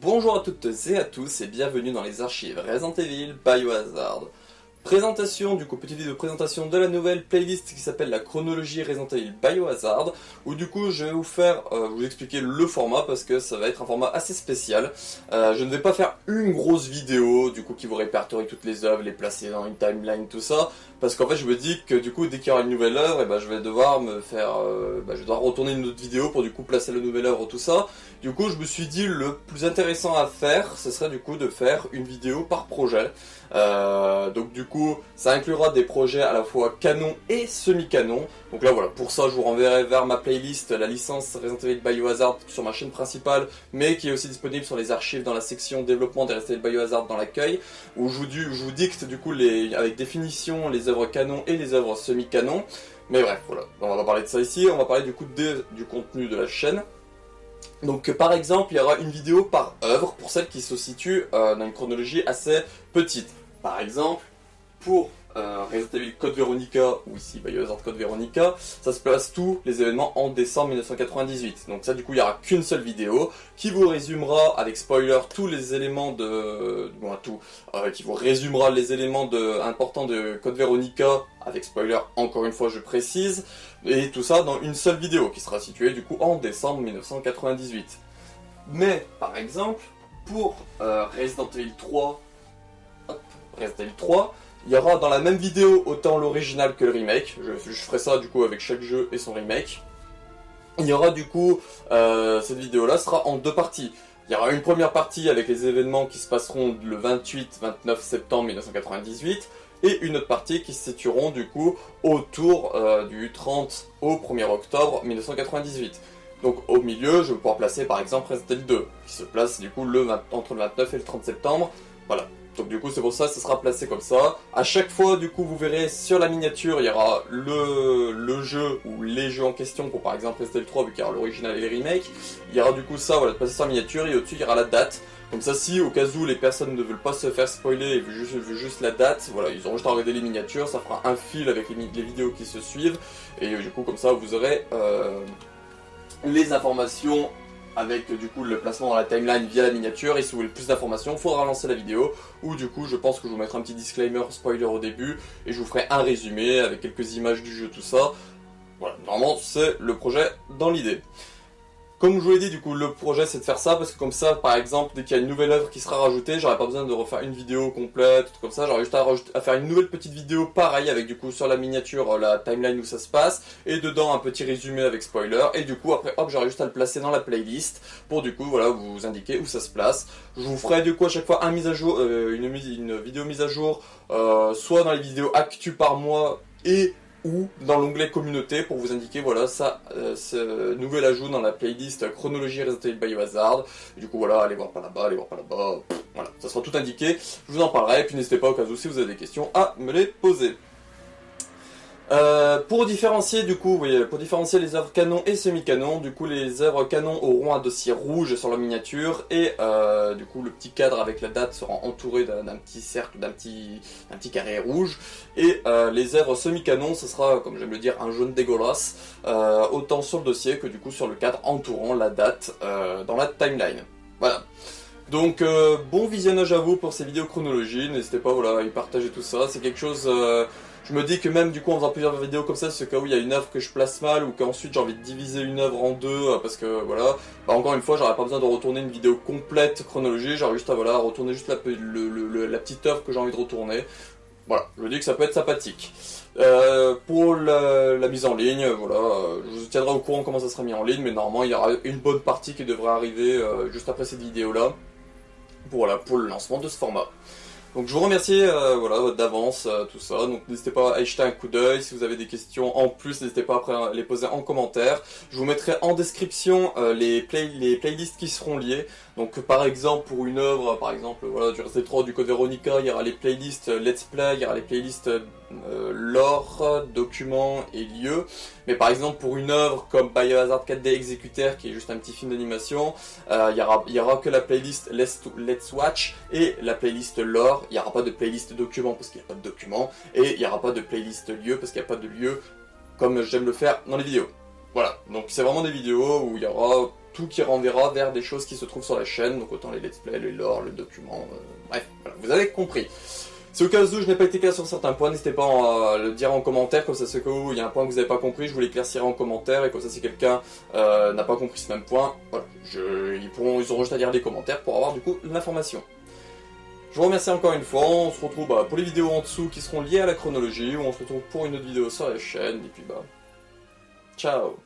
Bonjour à toutes et à tous et bienvenue dans les archives Resident Evil Biohazard. Présentation, petite vidéo de présentation de la nouvelle playlist qui s'appelle la chronologie Resident Evil Biohazard, où du coup je vais vous expliquer le format parce que ça va être un format assez spécial. Je ne vais pas faire une grosse vidéo du coup qui vous répertorie toutes les œuvres, les placer dans une timeline, tout ça, parce qu'en fait je me dis que du coup dès qu'il y aura une nouvelle œuvre, je vais devoir je vais devoir retourner une autre vidéo pour du coup placer la nouvelle œuvre, tout ça. Du coup je me suis dit le plus intéressant à faire, ce serait du coup de faire une vidéo par projet. Donc du coup ça inclura des projets à la fois canon et semi-canon. Donc là voilà, pour ça je vous renverrai vers ma playlist la licence Resident Evil Biohazard sur ma chaîne principale, mais qui est aussi disponible sur les archives dans la section développement des Resident Evil Biohazard dans l'accueil, où je vous dicte du coup avec définition les œuvres canon et les œuvres semi-canon. Mais bref, voilà, on va pas parler de ça ici, on va parler du coup du contenu de la chaîne. Donc par exemple, il y aura une vidéo par œuvre pour celle qui se situe dans une chronologie assez petite. Par exemple, pour Resident Evil Code Veronica, ou ici Biohazard Code Veronica, ça se place tous les événements en décembre 1998. Donc ça du coup il n'y aura qu'une seule vidéo qui vous résumera avec spoiler tous les éléments qui vous résumera les éléments importants de Code Veronica, avec spoiler encore une fois je précise, et tout ça dans une seule vidéo qui sera située du coup en décembre 1998. Mais par exemple, pour Resident Evil 3, il y aura dans la même vidéo autant l'original que le remake. Je ferai ça du coup avec chaque jeu et son remake. Il y aura du coup, cette vidéo là sera en deux parties. Il y aura une première partie avec les événements qui se passeront le 28-29 septembre 1998. Et une autre partie qui se situeront du coup autour du 30 au 1er octobre 1998. Donc au milieu, je vais pouvoir placer par exemple Resident Evil 2, qui se place du coup entre le 29 et le 30 septembre. Voilà. Donc du coup c'est pour ça que ça sera placé comme ça. À chaque fois du coup vous verrez sur la miniature il y aura le jeu ou les jeux en question pour par exemple Resident Evil 3 vu qu'il y aura l'original et les remakes. Il y aura du coup ça, voilà, placé sur la miniature et au-dessus il y aura la date. Comme ça si au cas où les personnes ne veulent pas se faire spoiler et vu juste la date, voilà, ils auront juste à regarder les miniatures, ça fera un fil avec les vidéos qui se suivent. Et du coup comme ça vous aurez les informations avec du coup le placement dans la timeline via la miniature, et si vous voulez plus d'informations, il faudra lancer la vidéo, ou du coup je pense que je vous mettrai un petit disclaimer spoiler au début, et je vous ferai un résumé avec quelques images du jeu, tout ça. Voilà, normalement c'est le projet dans l'idée. Comme je vous l'ai dit, du coup, le projet c'est de faire ça, parce que comme ça, par exemple, dès qu'il y a une nouvelle œuvre qui sera rajoutée, j'aurai pas besoin de refaire une vidéo complète, tout comme ça, j'aurai juste à faire une nouvelle petite vidéo, pareil, avec du coup sur la miniature, la timeline où ça se passe, et dedans un petit résumé avec spoiler, et du coup, après, hop, j'aurai juste à le placer dans la playlist, pour du coup, voilà, vous indiquer où ça se place. Je vous ferai du coup à chaque fois une vidéo mise à jour, soit dans les vidéos actu par mois, ou dans l'onglet communauté pour vous indiquer voilà ce nouvel ajout dans la playlist chronologie Resident Evil Biohazard. Du coup voilà, allez voir par là-bas, voilà, ça sera tout indiqué, je vous en parlerai, et puis n'hésitez pas au cas où si vous avez des questions à me les poser. Pour différencier du coup, pour différencier les œuvres canon et semi-canon, du coup les œuvres canon auront un dossier rouge sur la miniature, et du coup le petit cadre avec la date sera entouré d'un petit cercle, d'un petit carré rouge, et les œuvres semi-canon, ce sera, comme j'aime le dire, un jaune dégueulasse, autant sur le dossier que du coup sur le cadre entourant la date dans la timeline. Voilà. Donc bon visionnage à vous pour ces vidéos chronologie, n'hésitez pas voilà, à y partager tout ça, c'est quelque chose... je me dis que même du coup en faisant plusieurs vidéos comme ça, c'est au cas où il y a une œuvre que je place mal, ou qu'ensuite j'ai envie de diviser une œuvre en deux, parce que voilà, encore une fois j'aurais pas besoin de retourner une vidéo complète chronologie, j'aurais juste à voilà, retourner juste la petite œuvre que j'ai envie de retourner. Voilà, je me dis que ça peut être sympathique. Pour la mise en ligne, voilà, je vous tiendrai au courant comment ça sera mis en ligne, mais normalement il y aura une bonne partie qui devrait arriver juste après cette vidéo là, pour le lancement de ce format. Donc je vous remercie voilà, d'avance, tout ça, donc n'hésitez pas à y jeter un coup d'œil, si vous avez des questions en plus, n'hésitez pas après à les poser en commentaire. Je vous mettrai en description les playlists qui seront liées, donc par exemple pour une œuvre, par exemple voilà, du Resident 3 du Code Veronica, il y aura les playlists Let's Play, il y aura les playlists lore, documents et lieux. Mais par exemple pour une œuvre comme Biohazard 4D Executor, qui est juste un petit film d'animation, il y aura que la playlist Let's Watch et la playlist lore. Il n'y aura pas de playlist document parce qu'il n'y a pas de document, et il n'y aura pas de playlist lieu parce qu'il n'y a pas de lieu comme j'aime le faire dans les vidéos. Voilà, donc c'est vraiment des vidéos où il y aura tout qui renverra vers des choses qui se trouvent sur la chaîne, donc autant les let's play, les lore, le document, bref, voilà, vous avez compris. Si au cas où je n'ai pas été clair sur certains points, n'hésitez pas à le dire en commentaire, comme ça c'est où il y a un point que vous n'avez pas compris, je vous l'éclaircirai en commentaire, et comme ça si quelqu'un n'a pas compris ce même point, voilà, ils auront juste à lire les commentaires pour avoir du coup l'information. Je vous remercie encore une fois, on se retrouve pour les vidéos en dessous qui seront liées à la chronologie, ou on se retrouve pour une autre vidéo sur la chaîne, et puis ciao.